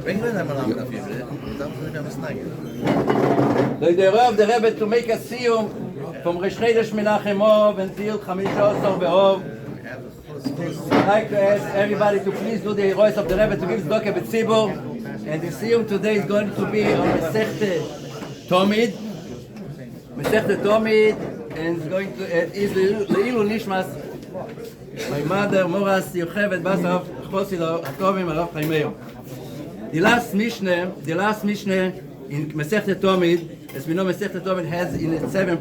Bring them along with you. The of the Rebbe to make a סיום from Rosh Chodesh Mנחem until 15 B'Ov. I'd like to ask everybody to please do the heroes of the Rebbe to give tzedakah b'tzibur. And the סיום today is going to be on Mesechta Tamiid. Mesechta Tamiid, and it's going to is Leilu Nishmas. My mother Moras Yochevet Basav Chosilo Hatovim Arav Chaim Meir. The last Mishnah in Mesechta Tamiid, as we know, Mesechta Tamiid has in its seven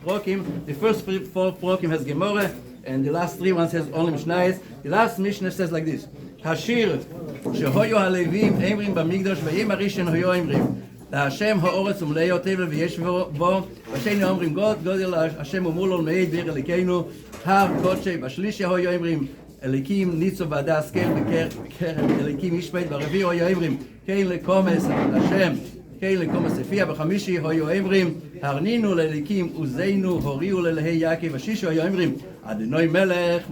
prokim. The first four prokim has Gemara, and the last three ones has only Mishnayos. The last Mishnah says like this: Hashir shehoyu halevim emrim b'migdosh v'yim arishen hoyu emrim laHashem ha'oretz u'mlei tevel v'yesh bo v'sheni omrim God godel Hashem umulol meid bir elikenu har kodshei v'shlishi hoyu emrim Elikim nitzo v'adas kel b'kerem Elikim ishpeit v'revi hoyu emrim kein lekomes Hashem kein lekomes efia v'chamishi hoyu emrim harninu leelikim uzeinu horiu lelehei Yaakov v'shishu hoyu emrim Adonai melech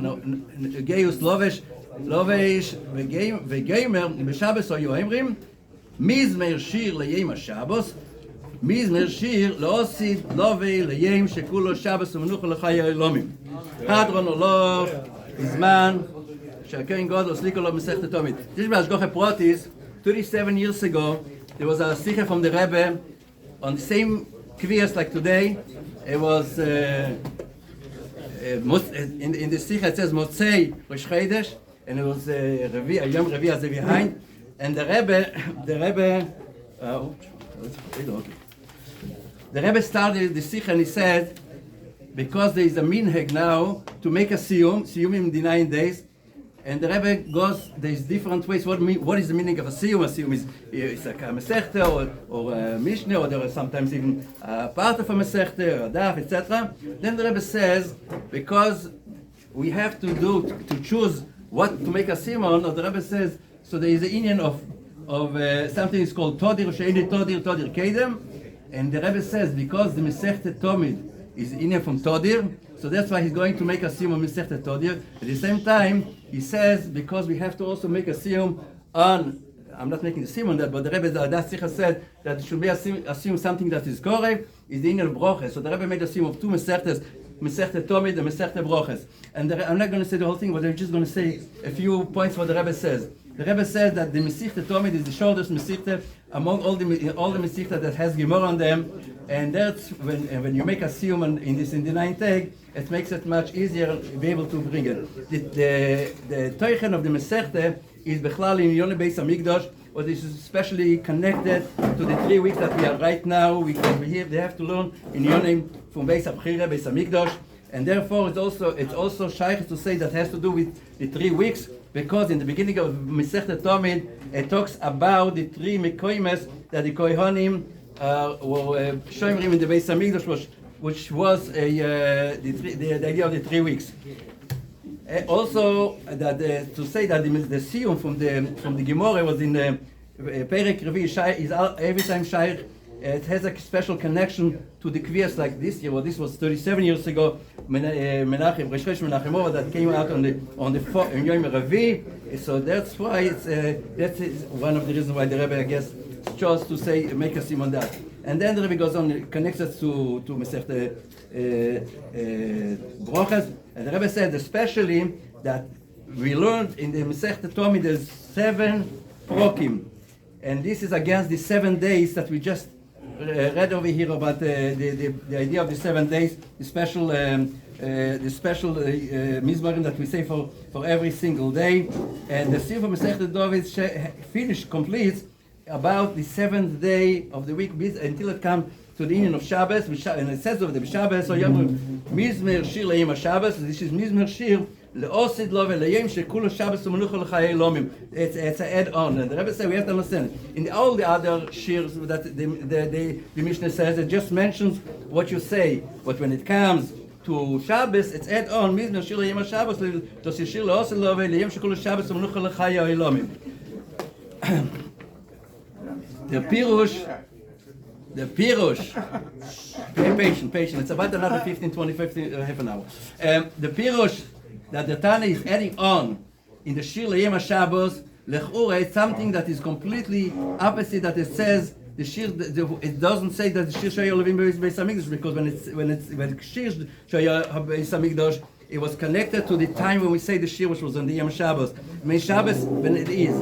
geus lovesh וגיימר בשבס היו אומרים מזמר שיר ליום השבס מזמר שיר להוסיד לובי ליום שכולו שבס ומנוחה לחיי העולמים. הדרון הולך בזמן שהכהן גודל סליקו לו מסכת תמיד. This בהשגחה פרוטיס, 37 years ago, there was a sikha from the Rebbe on the same kvias like today. It was in the sikha it says Motzei Rosh Chodesh, and it was Yom Revi as behind, and the Rebbe started the sikha and he said, because there is a minhag now to make a סיום in the 9 days, and the Rebbe goes, there is different ways. What is the meaning of a סיום? A סיום is it's like a Mesechta or a Mishnah, or there is sometimes even a part of a Mesechta or a Daf, etc. Then the Rebbe says, because we have to choose what to make a סיום on, or the Rebbe says, so there is an union of something is called Todir, Sheini Todir Kedem, and the Rebbe says, because the Mesechta Tamiid is union from Todir, so that's why he's going to make a סיום on Mesechta Todir. At the same time, he says, because we have to also make a סיום on, I'm not making the סיום on that, but the Rebbe Zadat Sikha said that it should be a סיום something that is correct, is the union of Broches. So the Rebbe made a סיום of two Mesechtas, Mesechta Tamiid and Mesechta Broches. And I'm not going to say the whole thing, but I'm just going to say a few points what the Rebbe says. The Rebbe says that the Mesechta Tamiid is the shortest Mesechta among all the Mesechta that has Gemara on them, and that's when you make a סיום in the 9th day, it makes it much easier to be able to bring it. The Teichen of the Mesechta is Bechlal in Yonah Beis HaMikdash, or this is especially connected to the 3 weeks that we are right now. They have to learn in Yonah from Beis HaBchira, Beis HaMikdash, and therefore it's also shaykh to say that has to do with the 3 weeks, because in the beginning of Mesechta Tamiid it talks about the 3 mekoimes that the Kohanim were shomrim in the Beis HaMikdash, which was the idea of the 3 weeks. Also, that to say that the סיום from the Gemara was in the Perek Revi is every time shaykh. It has a special connection to the kvias like this year. Well, this was 37 years ago. Mנחem, Rosh Chodesh Mנחem that came out on the Yom Revi. So that's why that's one of the reasons why the Rebbe, I guess, chose to say make a סיום on that. And then the Rebbe goes on, connects us to Mesechta Broches, and the Rebbe said especially that we learned in the Mesechta Tamiid there's 7 prokim, and this is against the 7 days that we just read over here about the idea of the 7 days, the special mizmarim that we say for every single day, and the סיום for Mesechta David completes about the 7th day of the week until it comes to the union of Shabbos, and it says over the Shabbos, so mizmer shir le'yom Shabbos. This is mizmer shir le'osid lo ve'le'yom shekulo Shabbos u'menucha l'chayei lomim. It's an add-on, and the Rebbe said we have to understand. In all the other shirs that the Mishnah says, it just mentions what you say, but when it comes to Shabbos, it's add-on mizmer shir le'yom Shabbos to shir le'osid lo ve'le'yom shekulo Shabbos u'menucha l'chayei lomim. The Pirush, patient, it's about another 15, 20, 15, half an hour. The Pirush that the Tana is adding on in the Shir Le'yom HaShabbos Lechura, it's something that is completely opposite that it says the shir, it doesn't say that the shir shaya levim beis hamikdash, because when shir shaya beis hamikdash, it was connected to the time when we say the shir, which was on the Yom Shabbos. May Shabbos when it is,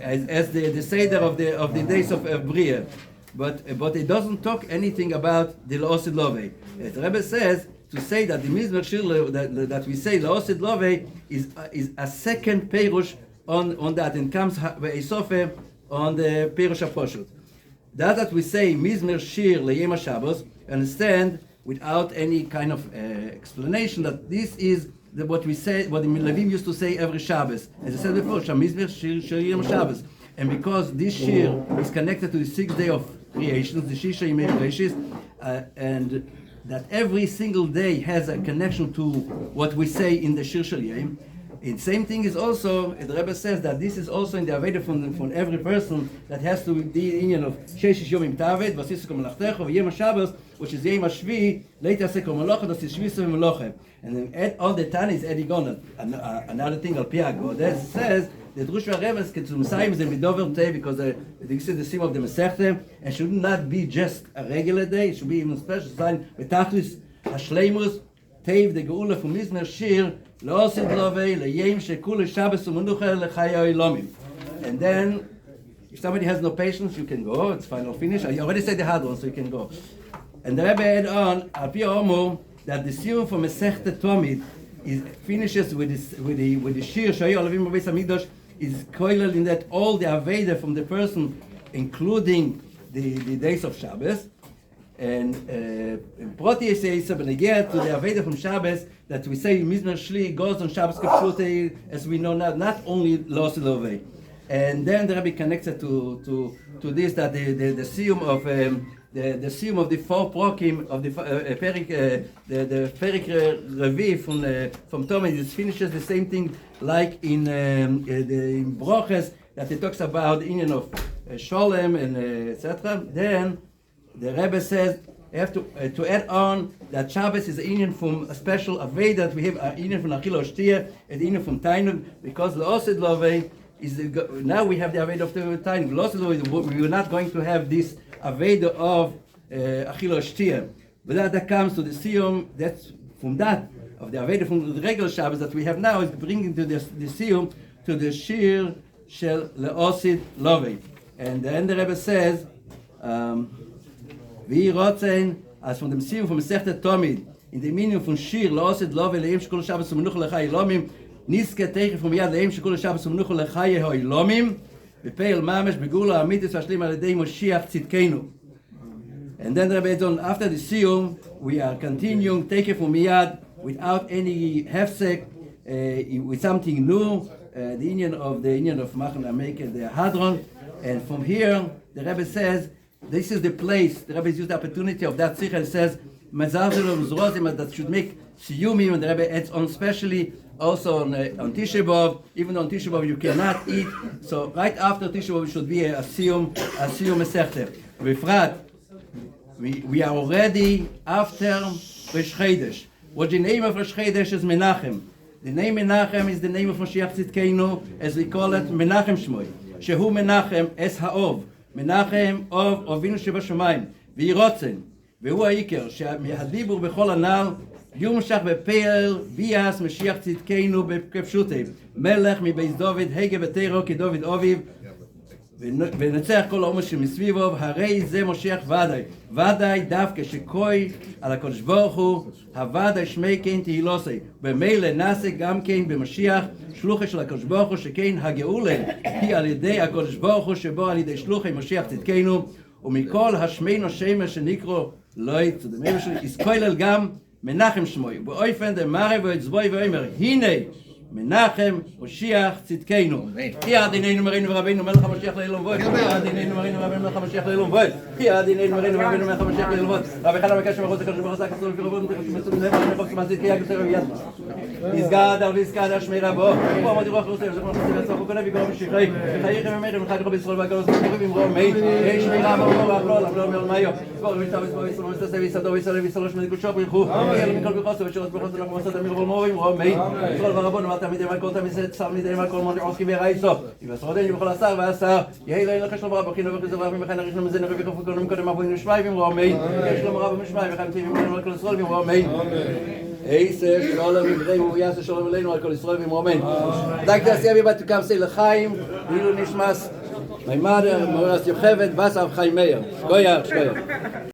as the seder of the days of Bria, but it doesn't talk anything about the La'osid Lovei. The Rebbe says to say that the Mizmor Shir that we say La'osid Lovei is a second perush on that, and comes Ve'esofe on the perush HaPoshut. That we say Mizmor Shir LeYom HaShabbos, understand without any kind of explanation that this is what we say, what the Levim used to say every Shabbos. As I said before, Mizmor Shir Yom HaShabbos. And because this Shir is connected to the 6th day of creation, the Shisha Yimei Bereshis, and that every single day has a connection to what we say in the Shir Shel Yom. And same thing is also, the Rebbe says that this is also in the Aveda from every person that has to be the union of Sheshish Yomim Taved, Vasisuk Melachtecho, V'Yom HaShabbos, which is Yom HaShvi, later Sekom Melocha, that is Shvisov Melocha. And then all the Tana is adding on another thing, Al Pi HaGod, that says the Drush Rebbe's Ketzumsayim is a Midover Day, because this is the sim of the Masechta, and should not be just a regular day, it should be even special sign, Betachlis Hashleimus, Teiv the Geula from Mizmor Shir, La'osid Lovei, Le'yem Shekul Shabbos U'Menucha L'Chayei Lomim. And then, if somebody has no patience, you can go. It's final finish. I already said the hard one, so you can go. And the Rebbe add on, Al Pi Omer, that the Sion from Mesechta Tamid finishes with the Shir Shaya Levim Beis Hamikdash is koilel in that all the Aveda from the person, including the days of Shabbos. And Proti says, when I get to the Aveda from Shabbos, that we say Mizmor Shli goes on Shabbos Kepshutei, as we know now, not only La'osid Lovei. And then the Rebbe connects it to this, that the סיום of the סיום of the 4 prokim of the Perik Revi from Tamiz, it finishes the same thing like in Broches, that it talks about the union of Sholem and etc. Then the Rebbe says, you have to add on that Shabbos is an union from a special Aveda, that we have an union from Achila Shtia, and union from Tainug, because La'osid Lovei is now we have the Aveda of the Tainug. La'osid Lovei, we are not going to have this Aveda of Achila Shtia. But that comes to the סיום, that's from that, of the Aveda from the regular Shabbos that we have now, is bringing to the סיום, to the Shir Shel La'osid Lovei. And then the Rebbe says, wie rotzen, als von dem סיום von Masechta Tamid, in dem Minium von Shir, La'osid Lovei, Le'em Shekol Shabbos U'Menucha L'Chayei Lomim, Niske Teichen von Yad, Le'em Shekol Shabbos U'Menucha L'Chayei Lomim, Bepeil Mamesh, Begula Amitis Vashlim Al Yedei Moshiach Tzidkeinu. And then Rabbi Edon, after the סיום, we are continuing, taking from Yad, without any hefsek, with something new, the union of Machon Amek, the Hadron. And from here, the Rebbe says, this is the place, the Rebbe used the opportunity of that Sikha, and says, Mazal Zrozim, that should make Siyumim, and the Rebbe adds on specially, also on Tisha B'Av, even on Tisha B'Av you cannot eat, so right after Tisha B'Av should be a סיום Masechta. Befrat, we are already after Rosh Chodesh. What the name of Rosh Chodesh is Mנחem. The name Mנחem is the name of Moshiach Tzidkeinu, as we call it Mנחem Shmoy. Shehu Mנחem es ha'ov. Mנחem ov Ovinu Shebashamayim. V'yirotzen. Vehu ha'ikar, שהדיבור בכל הנ"ל יומשך בפעל ביאס משיח צדקנו כפשוטי. מלך מבית דוד, הגה בתירו כדוד אביו, ונצח כל העומס שמסביבו, הרי זה משיח ודאי. ודאי דווקא שכוי על הקדוש ברוך הוא, הוודאי שמי כן תהילוסי. במילא נעשה גם כן במשיח, שלוחי של הקדוש ברוך הוא, שכן הגאולה היא על ידי הקדוש ברוך הוא, שבו על ידי שלוחי משיח צדקנו, ומכל השמנו שמש שנקרו לא יצודמי בשביל, יסכולל גם מנחם שמוי. באופן דמרי ויצבוי ואומר, הנה מנחם משיח צדקנו. כי עדיננו מרינו ורבינו מלך המשיח לעילום ועד. כי עדיננו מרינו ורבינו מלך המשיח לעילום ועד. כי עדיננו מרינו ורבינו מלך המשיח לעילום ועד. רבי חנן בקש ומחוז הקדוש ברוך הוא כסול לפי רבון מסוים נפש מחוק שמעשית כי יגסר ויד. יסגד על ויסגד על שמי רבו. פה עמוד רוח רוסף זכרון חסי ועצור וקונה ביקרום משיחי. וחייכם ומרים וחג רבי ישראל והגלוס וחגו במרום מי. שמי רבו ואחלול אכלול מעול מיו. סבור וביטה וסבור וישראל ומסתסה ויסדו וישראל וישראל שמי קודשו ברכו. יאלו מכל ברכוסו ושרות ברכוסו לך ומסד אמיר ולמורים רום מי. ישראל ורבון תמיד עם הכל תמיד זה צר מידי עם הכל מונטריאול כי ברייסו יבשרודני בכל השר והשר יהי לא ילך שלום רב בחינו וכזו רב ממכן הראשון מזה נראה וכפו כל מקודם אבוינו שמי ואמרו אמן יש שלום רב ומשמי וחיים טבעים עלינו על כל ישראל ואמרו אמן איסה שלום וברי ויעשה שלום עלינו על כל ישראל ואמרו אמן דק תעשייה בבת קמסי לחיים ואילו נשמס my mother, Moras Yochevet, Vasar Chaim Meir. Shkoyach, shkoyach.